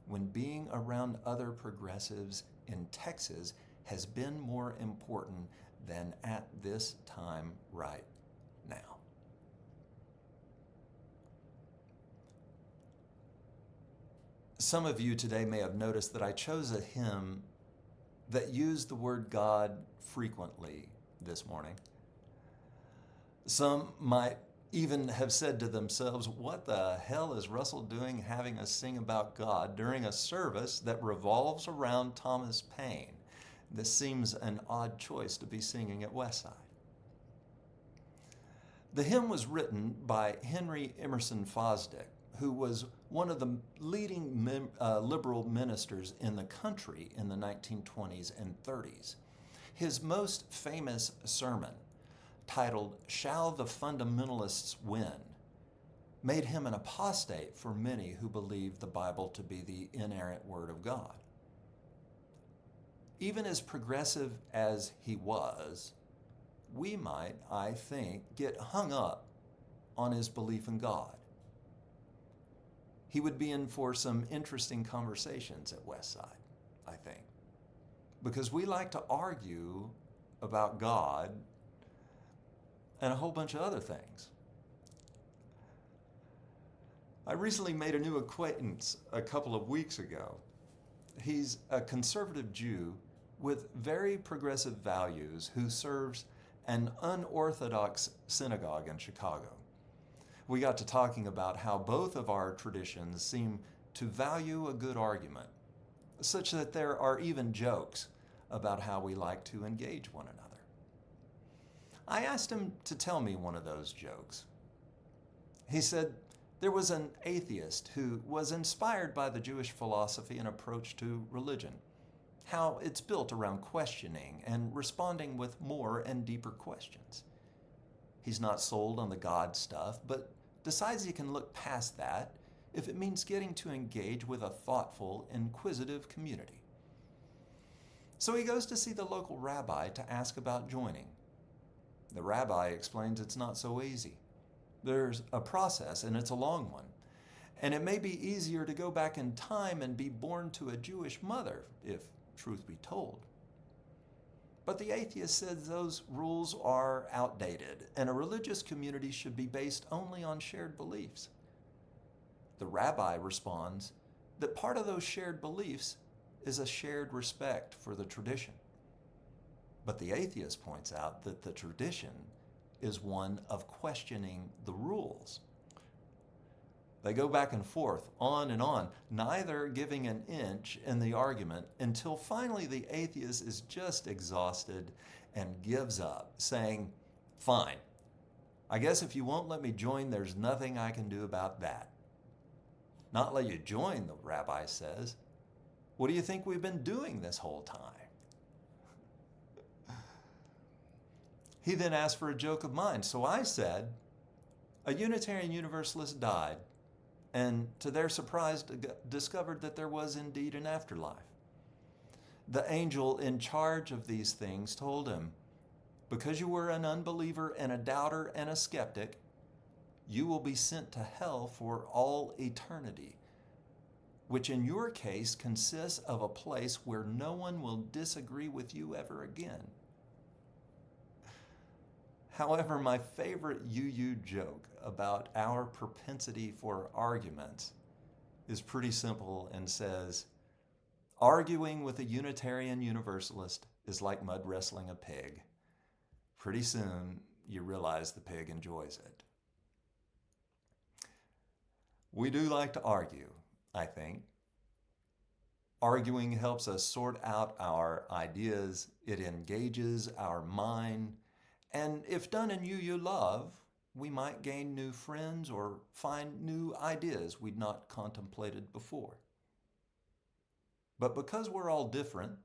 when being around other progressives in Texas has been more important than at this time right now. Some of you today may have noticed that I chose a hymn that used the word God frequently this morning. Some might even have said to themselves, what the hell is Russell doing having us sing about God during a service that revolves around Thomas Paine? This seems an odd choice to be singing at Westside. The hymn was written by Henry Emerson Fosdick, who was one of the leading liberal ministers in the country in the 1920s and 30s. His most famous sermon, titled "Shall the Fundamentalists Win?" made him an apostate for many who believed the Bible to be the inerrant Word of God. Even as progressive as he was, we might, I think, get hung up on his belief in God. He would be in for some interesting conversations at Westside, I think, because we like to argue about God and a whole bunch of other things. I recently made a new acquaintance a couple of weeks ago. He's a conservative Jew with very progressive values who serves an unorthodox synagogue in Chicago. We got to talking about how both of our traditions seem to value a good argument, such that there are even jokes about how we like to engage one another. I asked him to tell me one of those jokes. He said there was an atheist who was inspired by the Jewish philosophy and approach to religion, how it's built around questioning and responding with more and deeper questions. He's not sold on the God stuff, but decides he can look past that if it means getting to engage with a thoughtful, inquisitive community. So he goes to see the local rabbi to ask about joining. The rabbi explains it's not so easy. There's a process, and it's a long one. And it may be easier to go back in time and be born to a Jewish mother, if truth be told. But the atheist says those rules are outdated, and a religious community should be based only on shared beliefs. The rabbi responds that part of those shared beliefs is a shared respect for the tradition. But the atheist points out that the tradition is one of questioning the rules. They go back and forth, on and on, neither giving an inch in the argument until finally the atheist is just exhausted and gives up, saying, "Fine, I guess if you won't let me join, there's nothing I can do about that." "Not let you join," the rabbi says. "What do you think we've been doing this whole time?" He then asked for a joke of mine, so I said, a Unitarian Universalist died, and to their surprise discovered that there was indeed an afterlife. The angel in charge of these things told him, "Because you were an unbeliever and a doubter and a skeptic, you will be sent to hell for all eternity, which in your case consists of a place where no one will disagree with you ever again." However, my favorite UU joke about our propensity for arguments is pretty simple and says, "Arguing with a Unitarian Universalist is like mud wrestling a pig. Pretty soon, you realize the pig enjoys it." We do like to argue, I think. Arguing helps us sort out our ideas. It engages our mind. And if done in UU love, we might gain new friends or find new ideas we'd not contemplated before. But because we're all different,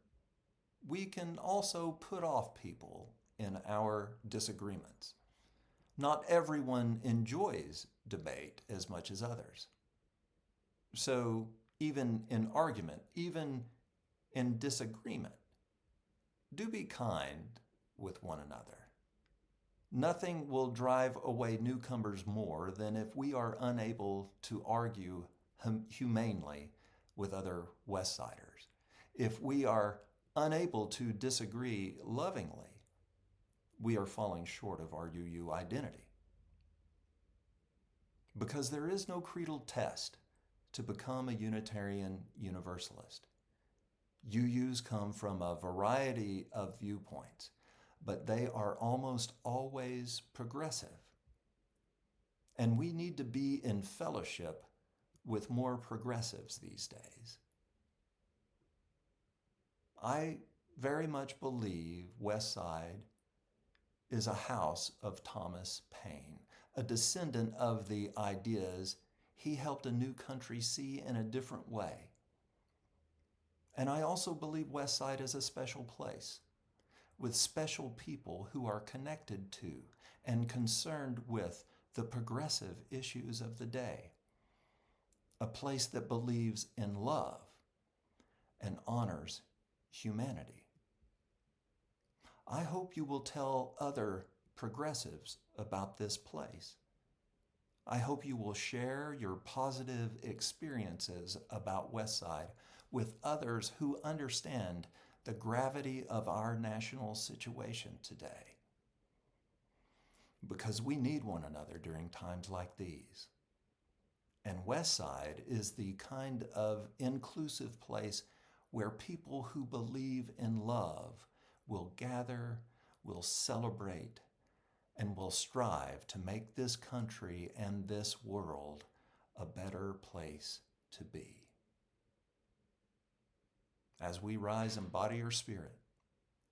we can also put off people in our disagreements. Not everyone enjoys debate as much as others. So even in argument, even in disagreement, do be kind with one another. Nothing will drive away newcomers more than if we are unable to argue humanely with other Westsiders. If we are unable to disagree lovingly, we are falling short of our UU identity. Because there is no creedal test to become a Unitarian Universalist. UUs come from a variety of viewpoints, but they are almost always progressive. And we need to be in fellowship with more progressives these days. I very much believe Westside is a house of Thomas Paine, a descendant of the ideas he helped a new country see in a different way. And I also believe Westside is a special place, with special people who are connected to and concerned with the progressive issues of the day. A place that believes in love and honors humanity. I hope you will tell other progressives about this place. I hope you will share your positive experiences about Westside with others who understand the gravity of our national situation today. Because we need one another during times like these. And Westside is the kind of inclusive place where people who believe in love will gather, will celebrate, and will strive to make this country and this world a better place to be. As we rise in body or spirit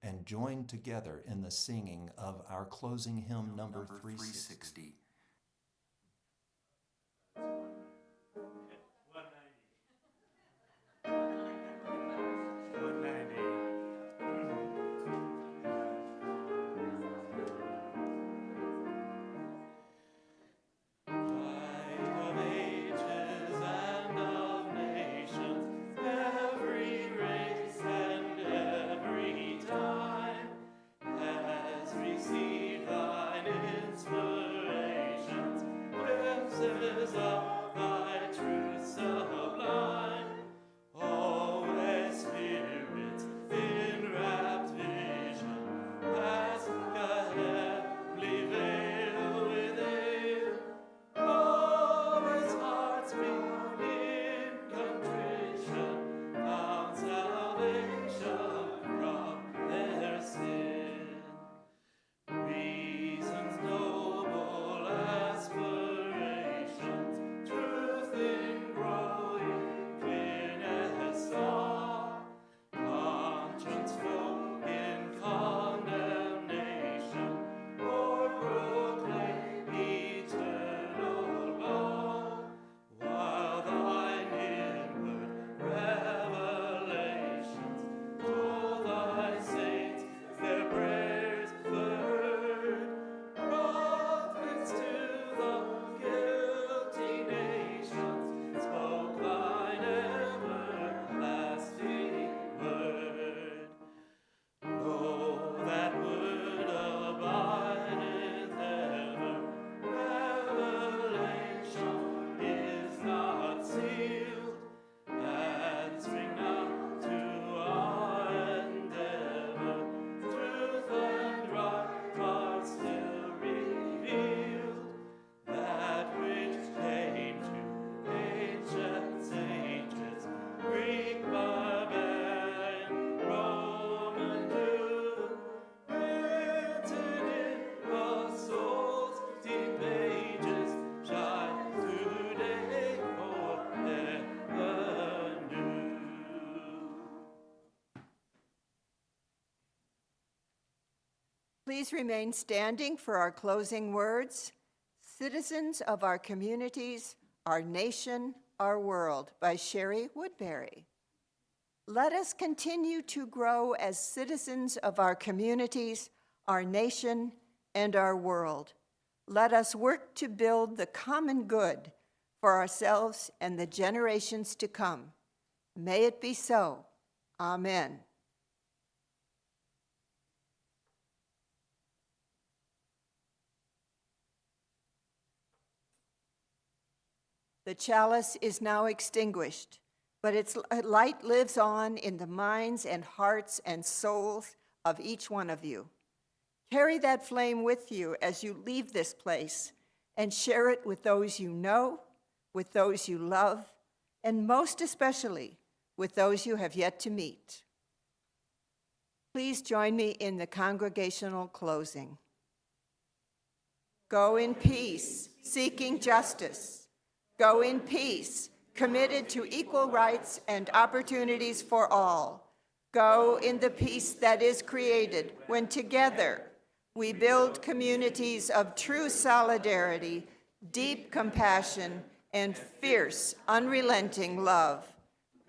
and join together in the singing of our closing hymn number 360. Please remain standing for our closing words. Citizens of our communities, our nation, our world, by Sherry Woodbury. Let us continue to grow as citizens of our communities, our nation, and our world. Let us work to build the common good for ourselves and the generations to come. May it be so. Amen. The chalice is now extinguished, but its light lives on in the minds and hearts and souls of each one of you. Carry that flame with you as you leave this place and share it with those you know, with those you love, and most especially with those you have yet to meet. Please join me in the congregational closing. Go in peace, seeking justice. Go in peace, committed to equal rights and opportunities for all. Go in the peace that is created when together we build communities of true solidarity, deep compassion, and fierce, unrelenting love.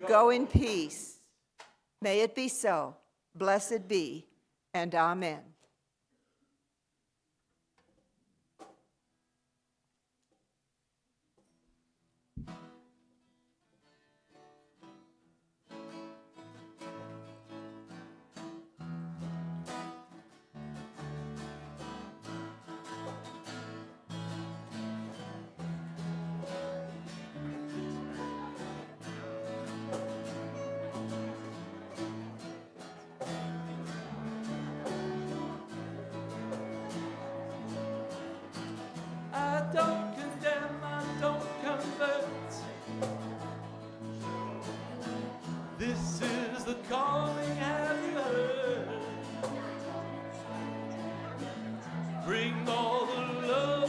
Go in peace. May it be so. Blessed be, and amen. Bring all the love